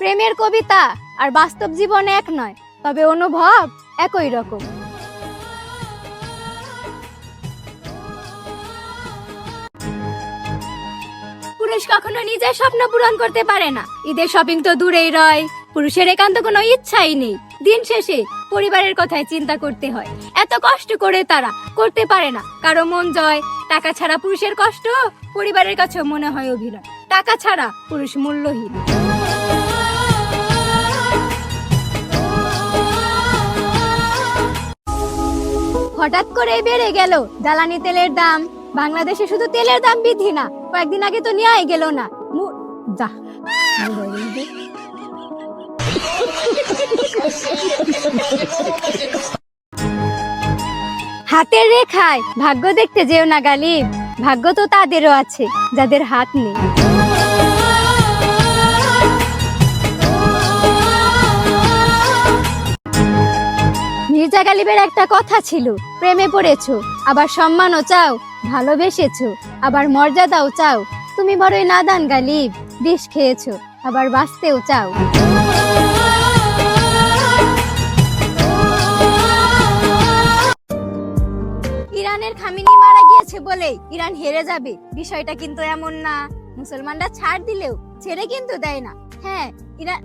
প্রেমের কবিতা আর বাস্তব জীবন এক নয়, তবে অনুভব একই রকম। পুরুষ কখনো নিজের স্বপ্ন পূরণ করতে পারে না। ঈদের শপিং তো দূরেই রয়, পুরুষের একান্ত কোনো ইচ্ছাই নেই। দিন শেষে পরিবারের কথাই চিন্তা করতে হয়। এত কষ্ট করে তারা করতে পারে না কারো মন জয়। টাকা ছাড়া পুরুষের কষ্ট পরিবারের কাছে মনে হয় অভিনয়। টাকা ছাড়া পুরুষ মূল্যহীন। হঠাৎ করে বেড়ে গেল জ্বালানি তেলের দাম। বাংলাদেশে শুধু তেলের দাম বৃদ্ধি না, কয়েকদিন আগে তো নেওয়াই গেল না। যা হাতের রেখায় ভাগ্য দেখতে যেও না গালিব, ভাগ্য তো তাদেরও আছে যাদের হাত নেই। মির্জা গালিবের একটা কথা ছিল, প্রেমে পড়েছো আবার সম্মানও চাও, ভালোবেসেছো আবার মর্যাদাও চাও। তুমি বড়ই নাদান গালিব, বিষ খেয়েছো আবার বাঁচতেও চাও। ইরানের খামেনি মারা গিয়েছে বলে ইরান হেরে যাবে, বিষয়টা কিন্তু এমন না। মুসলমানরা ছাড় দিলেও ছেড়ে কিন্তু দেয় না। হ্যাঁ, ইরান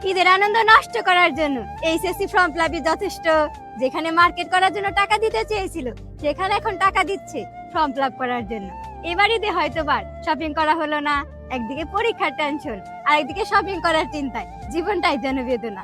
ঈদের আনন্দ নষ্ট করার জন্য এইচএসসি ফর্ম ফিল যথেষ্ট। যেখানে মার্কেট করার জন্য টাকা দিতে চেয়েছিল, সেখানে এখন টাকা দিচ্ছে ফর্ম ফিল করার জন্য। এবার ঈদে হয়তোবার শপিং করা হলো না। একদিকে পরীক্ষার টেনশন, আরেকদিকে শপিং করার চিন্তায় জীবনটাই যেন বেদনা।